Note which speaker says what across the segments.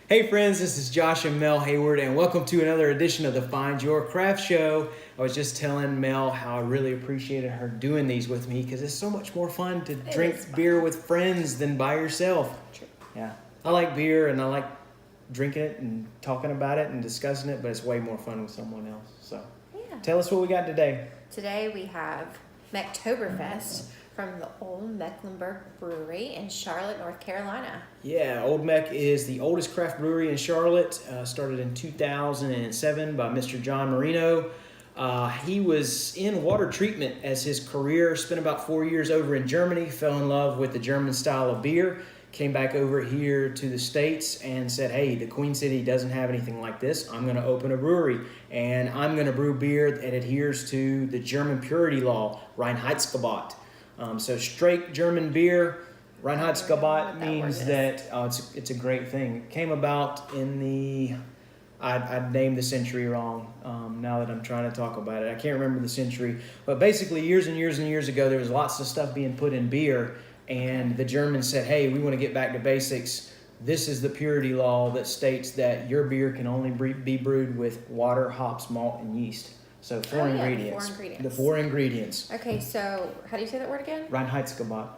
Speaker 1: Hey friends, this is Josh and Mel Hayward, and welcome to another edition of the Find Your Craft Show. I was just telling Mel how I really appreciated her doing these with me because it's so much more fun to drink beer with friends than by yourself.
Speaker 2: True.
Speaker 1: Yeah, I like beer and I like drinking it and talking about it and discussing it, but it's way more fun with someone else. So, Tell us what we got today.
Speaker 2: Today we have Mecktoberfest from the Olde Mecklenburg Brewery in Charlotte, North Carolina.
Speaker 1: Yeah, Olde Meck is the oldest craft brewery in Charlotte. Started in 2007 by Mr. John Marino. He was in water treatment as his career, spent about 4 years over in Germany, fell in love with the German style of beer, came back over here to the States and said, hey, the Queen City doesn't have anything like this. I'm going to open a brewery, and I'm going to brew beer that adheres to the German purity law, Reinheitsgebot. So straight German beer. Reinheitsgebot means that it's a great thing. It came about in the, I'd named the century wrong now that I'm trying to talk about it. I can't remember the century. But basically years and years and years ago, there was lots of stuff being put in beer. And the Germans said, hey, we want to get back to basics. This is the purity law that states that your beer can only be brewed with water, hops, malt, and yeast. So four ingredients. The four ingredients.
Speaker 2: Okay, so how do you say that word again?
Speaker 1: Reinheitsgebot.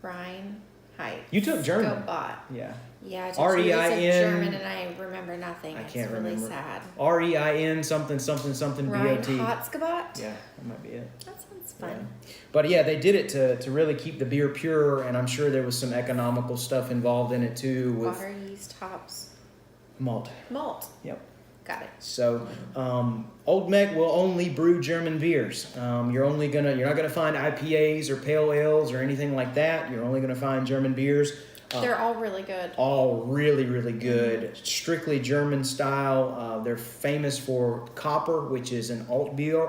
Speaker 2: Reinheit.
Speaker 1: You took German.
Speaker 2: Gebot.
Speaker 1: Yeah.
Speaker 2: Yeah, I took
Speaker 1: R-E-I-N.
Speaker 2: German and I remember nothing.
Speaker 1: I can't
Speaker 2: really
Speaker 1: remember.
Speaker 2: Sad.
Speaker 1: R-E-I-N something something something B-O-T.
Speaker 2: Reinheitsgebot?
Speaker 1: Yeah, that might be it.
Speaker 2: That sounds fun.
Speaker 1: Yeah. But yeah, they did it to really keep the beer pure, and I'm sure there was some economical stuff involved in it too. With
Speaker 2: water, yeast, hops.
Speaker 1: Malt.
Speaker 2: Yep. Got it.
Speaker 1: So, Olde Meck will only brew German beers. You're not gonna find IPAs or pale ales or anything like that. You're only gonna find German beers.
Speaker 2: They're all really good.
Speaker 1: All really, really good. Strictly German style. They're famous for Copper, which is an alt beer.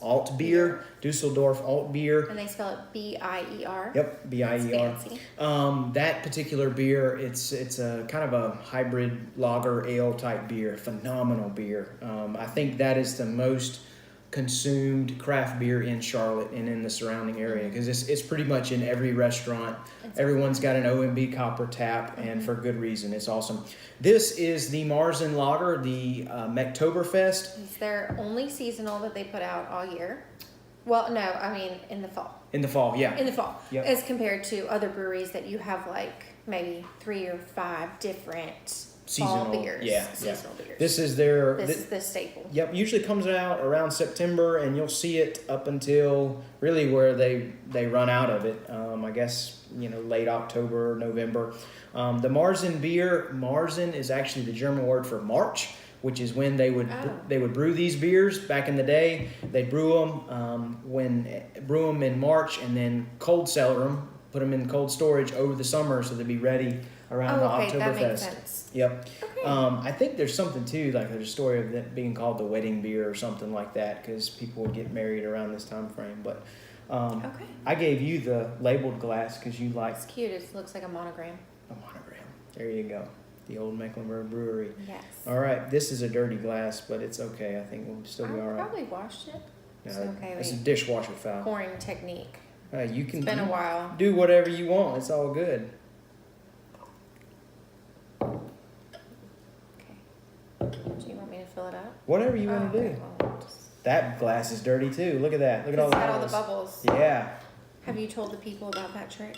Speaker 1: Alt beer, Dusseldorf alt beer.
Speaker 2: And they spell it B-I-E-R.
Speaker 1: Yep, B-I-E-R.
Speaker 2: Fancy.
Speaker 1: That particular beer, it's a kind of a hybrid lager ale type beer. Phenomenal beer. I think that is the most consumed craft beer in Charlotte and in the surrounding area because it's pretty much in every restaurant. Everyone's got an OMB Copper tap, and for good reason. It's awesome. This is the Marzen lager, the Mecktoberfest.
Speaker 2: It's their only seasonal that they put out all year. Well, no, I mean in the fall.
Speaker 1: In the fall, yeah.
Speaker 2: In the fall.
Speaker 1: Yep.
Speaker 2: As compared to other breweries that you have like maybe 3 or 5 different
Speaker 1: seasonal
Speaker 2: fall beers.
Speaker 1: Yeah,
Speaker 2: seasonal beers.
Speaker 1: This is their...
Speaker 2: This is the staple.
Speaker 1: Yep, usually comes out around September, and you'll see it up until really where they run out of it. I guess, late October, November. The Marzen beer, Marzen is actually the German word for March, which is when they would brew these beers back in the day. They'd brew them in March and then cold cellar them, put them in cold storage over the summer so they'd be ready around the Oktoberfest.
Speaker 2: That makes sense.
Speaker 1: Yep.
Speaker 2: Okay.
Speaker 1: I think there's something too, like there's a story of it being called the wedding beer or something like that because people would get married around this time frame. But I gave you the labeled glass because you like...
Speaker 2: It's cute. It looks like a monogram.
Speaker 1: A monogram. There you go. The Olde Mecklenburg Brewery.
Speaker 2: Yes.
Speaker 1: All right. This is a dirty glass, but it's okay. I think we'll still be all right.
Speaker 2: I probably washed it. It's okay.
Speaker 1: It's a dishwasher foul.
Speaker 2: Pouring technique.
Speaker 1: You can
Speaker 2: it's been a while.
Speaker 1: Do whatever you want. It's all good.
Speaker 2: Do you want me to fill it up?
Speaker 1: Whatever you want to do.
Speaker 2: Well,
Speaker 1: that glass is dirty too. Look at that. Look at all the bubbles.
Speaker 2: It's got all the bubbles.
Speaker 1: Yeah.
Speaker 2: Have you told the people about that trick?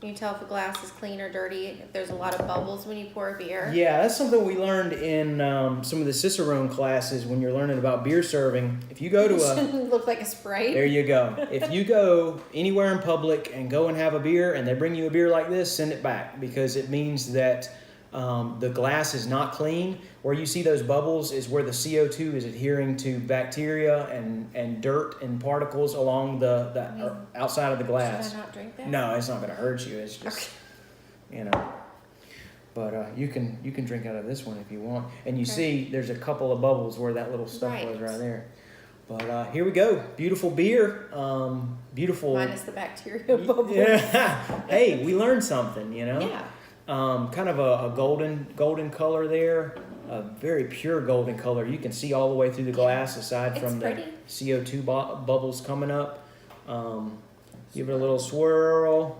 Speaker 2: Can you tell if a glass is clean or dirty if there's a lot of bubbles when you pour a beer?
Speaker 1: Yeah, that's something we learned in some of the Cicerone classes when you're learning about beer serving. If you go to
Speaker 2: shouldn't look like a Sprite.
Speaker 1: There you go. If you go anywhere in public and go and have a beer and they bring you a beer like this, send it back because it means that the glass is not clean. Where you see those bubbles is where the CO2 is adhering to bacteria and dirt and particles along the outside of the glass.
Speaker 2: Should I not drink that?
Speaker 1: No, it's not going to hurt you. It's just, But you can drink out of this one if you want. And you see there's a couple of bubbles where that little stuff was right there. But here we go. Beautiful beer. Beautiful.
Speaker 2: Minus the bacteria bubbles.
Speaker 1: Yeah. Hey, we learned something,
Speaker 2: Yeah.
Speaker 1: Kind of a golden color there, a very pure golden color. You can see all the way through the glass aside from the CO2 bubbles coming up. Give it a little swirl.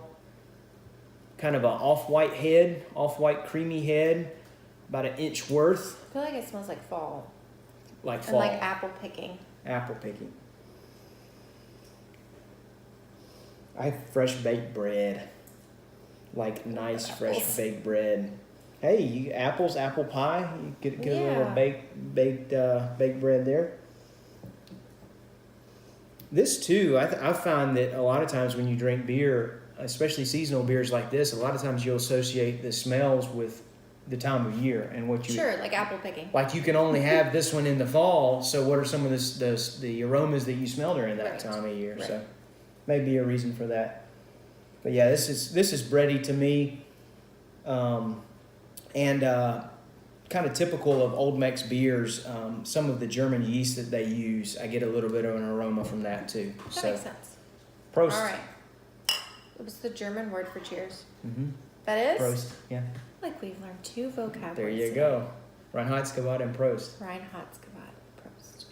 Speaker 1: kind of a off-white creamy head, about an inch worth,
Speaker 2: I feel like it smells like fall.
Speaker 1: like
Speaker 2: And
Speaker 1: fall.
Speaker 2: like apple picking.
Speaker 1: Apple picking. I have fresh baked bread. Like nice fresh
Speaker 2: Apples.
Speaker 1: baked bread. Hey, apple pie. You get a little
Speaker 2: Yeah.
Speaker 1: baked bread there. This too, I find that a lot of times when you drink beer, especially seasonal beers like this, a lot of times you'll associate the smells with the time of year and what you
Speaker 2: Sure, like apple picking.
Speaker 1: like. You can only have this one in the fall, so what are some of the aromas that you smell during that
Speaker 2: Right.
Speaker 1: time of year?
Speaker 2: Right.
Speaker 1: So maybe a reason for that. But yeah, this is bready to me, and kind of typical of Old Meck's beers. Some of the German yeast that they use, I get a little bit of an aroma from that too.
Speaker 2: That makes sense.
Speaker 1: Prost.
Speaker 2: All right. What was the German word for cheers?
Speaker 1: Mm-hmm.
Speaker 2: That is?
Speaker 1: Prost. Yeah.
Speaker 2: Like we've learned 2 vocab
Speaker 1: There
Speaker 2: words
Speaker 1: you
Speaker 2: today.
Speaker 1: go. Reinheitsgebot and Prost.
Speaker 2: Reinheitsgebot. Prost.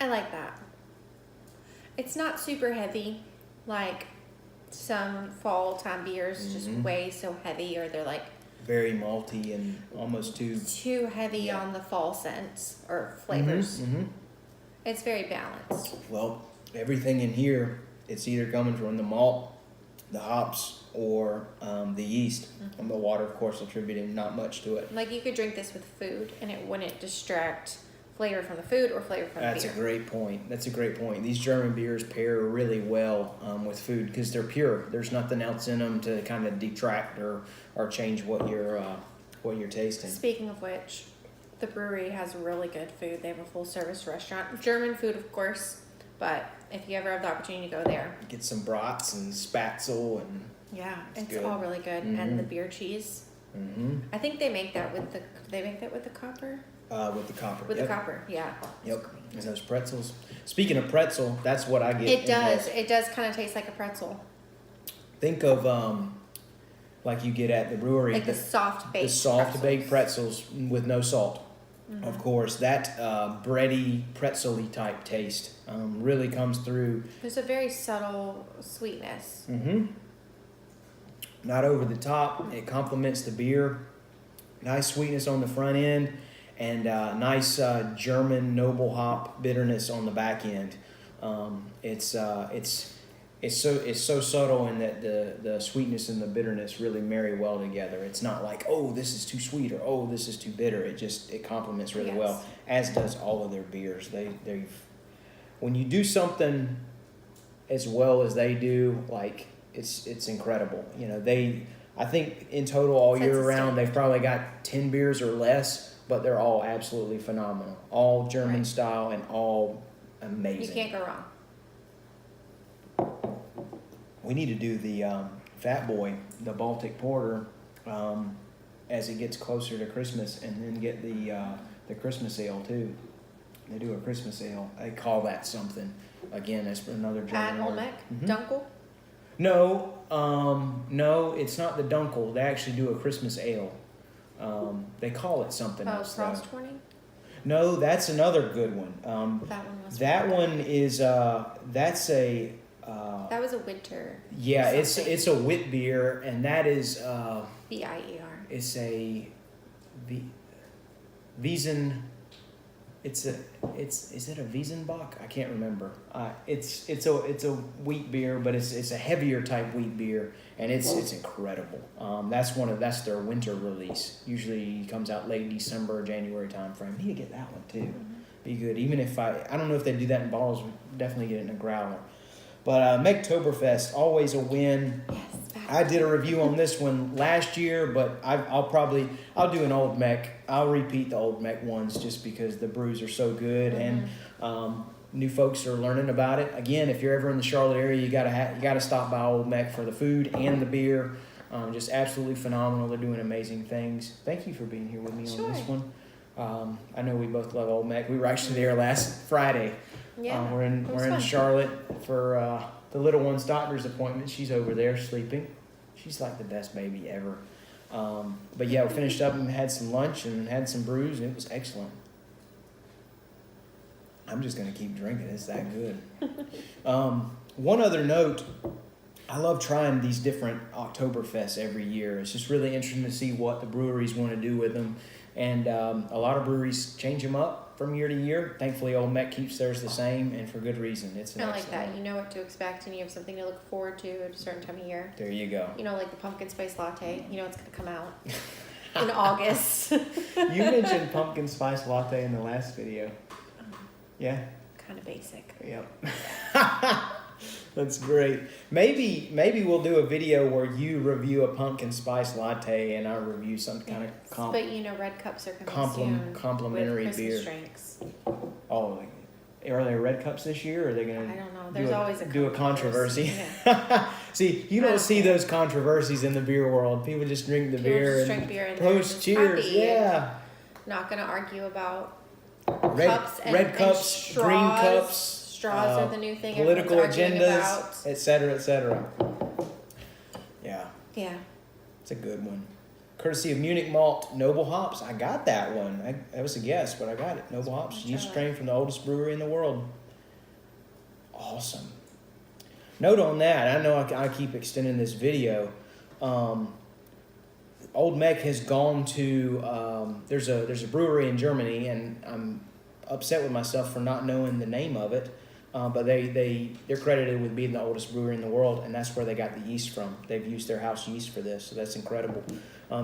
Speaker 2: I like that. It's not super heavy, like some fall time beers just
Speaker 1: Mhm.
Speaker 2: way so heavy, or they're like
Speaker 1: Very malty and almost too.
Speaker 2: too heavy
Speaker 1: Yeah.
Speaker 2: on the fall scents or flavors.
Speaker 1: Mm-hmm.
Speaker 2: It's very balanced.
Speaker 1: Well, everything in here, it's either coming from the malt, the hops, or the yeast. And the water, of course, attributing not much to it.
Speaker 2: Like you could drink this with food and it wouldn't distract flavor from the food or flavor from
Speaker 1: That's
Speaker 2: the
Speaker 1: a
Speaker 2: beer.
Speaker 1: great point. That's a great point. These German beers pair really well with food because they're pure. There's nothing else in them to kind of detract or change what you're tasting.
Speaker 2: Speaking of which, the brewery has really good food. They have a full service restaurant. German food, of course, but if you ever have the opportunity to go there,
Speaker 1: Get some brats and spatzel and.
Speaker 2: yeah,
Speaker 1: It's
Speaker 2: it's
Speaker 1: good.
Speaker 2: all really good.
Speaker 1: Mhm.
Speaker 2: And the beer cheese,
Speaker 1: Mm-hmm.
Speaker 2: I think they make that with the copper.
Speaker 1: With the copper.
Speaker 2: With
Speaker 1: Yep.
Speaker 2: the copper, yeah.
Speaker 1: Yep. And those pretzels. Speaking of pretzel, that's what I get.
Speaker 2: It
Speaker 1: in
Speaker 2: does.
Speaker 1: this.
Speaker 2: It does kind of taste like a pretzel,
Speaker 1: Think of like you get at the brewery.
Speaker 2: like the soft baked.
Speaker 1: the soft baked
Speaker 2: pretzels.
Speaker 1: pretzels with no salt.
Speaker 2: Mhm.
Speaker 1: Of course, that bready, pretzel-y type taste really comes through.
Speaker 2: There's a very subtle sweetness.
Speaker 1: Mm-hmm. Not over the top. It complements the beer. Nice sweetness on the front end, and nice German noble hop bitterness on the back end. It's so subtle in that the sweetness and the bitterness really marry well together. It's not like, oh, this is too sweet, or oh, this is too bitter. It complements really
Speaker 2: Yes.
Speaker 1: well, as does all of their beers. When you do something as well as they do, like it's incredible. You know, I think in total all
Speaker 2: Sets
Speaker 1: year
Speaker 2: a
Speaker 1: round
Speaker 2: standard.
Speaker 1: they've probably got 10 beers or less, but they're all absolutely phenomenal. All German
Speaker 2: Right.
Speaker 1: style and all
Speaker 2: You
Speaker 1: amazing.
Speaker 2: can't go wrong.
Speaker 1: We need to do the Fat Boy, the Baltic Porter, as it gets closer to Christmas, and then get the Christmas ale too. They do a Christmas ale. They call that something. Again, that's another German
Speaker 2: At Olde
Speaker 1: word.
Speaker 2: Meck,
Speaker 1: Mhm.
Speaker 2: Dunkel.
Speaker 1: No, it's not the Dunkel. They actually do a Christmas ale. They call it something
Speaker 2: Oh,
Speaker 1: else. though.
Speaker 2: Frost Warning.
Speaker 1: No, that's another good one.
Speaker 2: That one was.
Speaker 1: That
Speaker 2: really
Speaker 1: one is that's a
Speaker 2: good. That was a winter.
Speaker 1: yeah,
Speaker 2: something.
Speaker 1: it's a wit beer, and that is
Speaker 2: Bier.
Speaker 1: it's a Wiesen. Is it a Wiesenbach? I can't remember. It's a wheat beer, but it's a heavier type wheat beer, and it's incredible. That's their winter release. Usually comes out late December, January timeframe. Need to get that one too. Be good. Even if I don't know if they do that in bottles. Definitely get it in a growler. But Mecktoberfest, always a win.
Speaker 2: Yes.
Speaker 1: I did a review on this one last year, but I'll do an Old Meck. I'll repeat the Old Meck ones just because the brews are so good, and new folks are learning about it. Again, if you're ever in the Charlotte area, you gotta stop by Old Meck for the food and the beer. Just absolutely phenomenal. They're doing amazing things. Thank you for being here with me on this
Speaker 2: Sure.
Speaker 1: one. I know we both love Old Meck. We were actually there last Friday.
Speaker 2: Yeah.
Speaker 1: We're
Speaker 2: it was
Speaker 1: in
Speaker 2: fun.
Speaker 1: Charlotte for the little one's doctor's appointment. She's over there sleeping. She's like the best baby ever. But yeah, we finished up and had some lunch and had some brews, and it was excellent. I'm just gonna keep drinking. It's that good. One other note. I love trying these different Oktoberfests every year. It's just really interesting to see what the breweries want to do with them. And a lot of breweries change them up from year to year. Thankfully, Olde Meck keeps theirs the same, and for good reason. It's
Speaker 2: I like that. You know what to expect, and you have something to look forward to at a certain time of year.
Speaker 1: There you go.
Speaker 2: You know, like the pumpkin spice latte. You know it's going to come out in August.
Speaker 1: You mentioned pumpkin spice latte in the last video. Yeah?
Speaker 2: Kind of basic.
Speaker 1: Yep. That's great. Maybe we'll do a video where you review a pumpkin spice latte and I review some kind of
Speaker 2: but you know, red cups are coming soon
Speaker 1: complimentary
Speaker 2: with
Speaker 1: beer.
Speaker 2: Christmas drinks.
Speaker 1: Oh, are they red cups this year? Or are they gonna?
Speaker 2: I don't know. There's always
Speaker 1: a controversy.
Speaker 2: Yeah.
Speaker 1: See, you don't see those controversies in the beer world. People just drink the beer and
Speaker 2: drink beer and
Speaker 1: post cheers. Yeah.
Speaker 2: Not gonna argue about
Speaker 1: Red
Speaker 2: cups
Speaker 1: red cups,
Speaker 2: straws.
Speaker 1: green cups.
Speaker 2: Straws are the new thing.
Speaker 1: Political agendas,
Speaker 2: about.
Speaker 1: etc., etc. Yeah.
Speaker 2: Yeah.
Speaker 1: It's a good one. Courtesy of Munich Malt Noble Hops. I got that one. That was a guess, but I got it. Noble Hops. Yeast strain from the oldest brewery in the world. Awesome. Note on that, I know I keep extending this video. Olde Meck has gone to, there's a brewery in Germany, and I'm upset with myself for not knowing the name of it. But they're credited with being the oldest brewery in the world, and that's where they got the yeast from. They've used their house yeast for this, so that's incredible.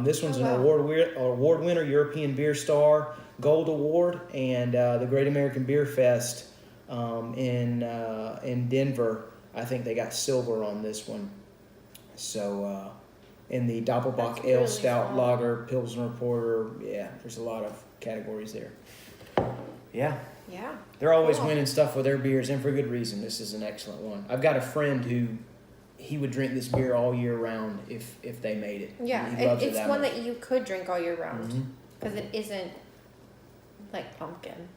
Speaker 1: This one's an award winner, European Beer Star, Gold Award, and the Great American Beer Fest in Denver. I think they got silver on this one. So in the Doppelbock Ale, Stout, Lager, Pilsner Porter, yeah, there's a lot of categories there. Yeah.
Speaker 2: Yeah.
Speaker 1: They're always winning stuff with their beers, and for good reason. This is an excellent one. I've got a friend who he would drink this beer all year round if they made it.
Speaker 2: Yeah, it's one that you could drink all year round because it isn't like pumpkin.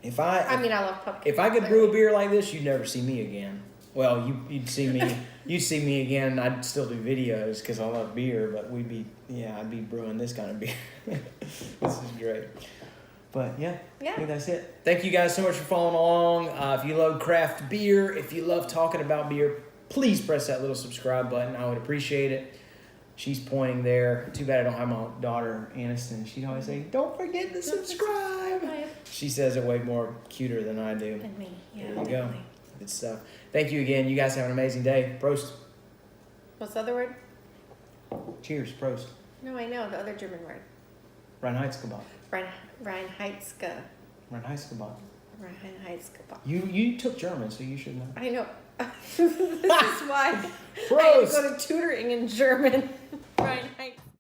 Speaker 2: I mean, I love pumpkin.
Speaker 1: If I could brew a beer like this, you'd never see me again. Well, you'd see me. You'd see me again. I'd still do videos because I love beer, but I'd be brewing this kind of beer. This is great. But yeah, I think that's it. Thank you guys so much for following along. If you love craft beer, if you love talking about beer, please press that little subscribe button. I would appreciate it. She's pointing there. Too bad I don't have my daughter, Aniston. She'd always say, "Don't forget to subscribe." She says it way more cuter than I do.
Speaker 2: And me, yeah.
Speaker 1: There you go. Good stuff. Thank you again. You guys have an amazing day. Prost.
Speaker 2: What's the other word?
Speaker 1: Cheers. Prost.
Speaker 2: No, I know the other German word.
Speaker 1: Reinheitsgebot.
Speaker 2: Reinheitsgebot.
Speaker 1: Reinheitsgebot.
Speaker 2: Reinheitsgebot.
Speaker 1: You took German, so you should know.
Speaker 2: I know. This is why
Speaker 1: Prost.
Speaker 2: I go to tutoring in German.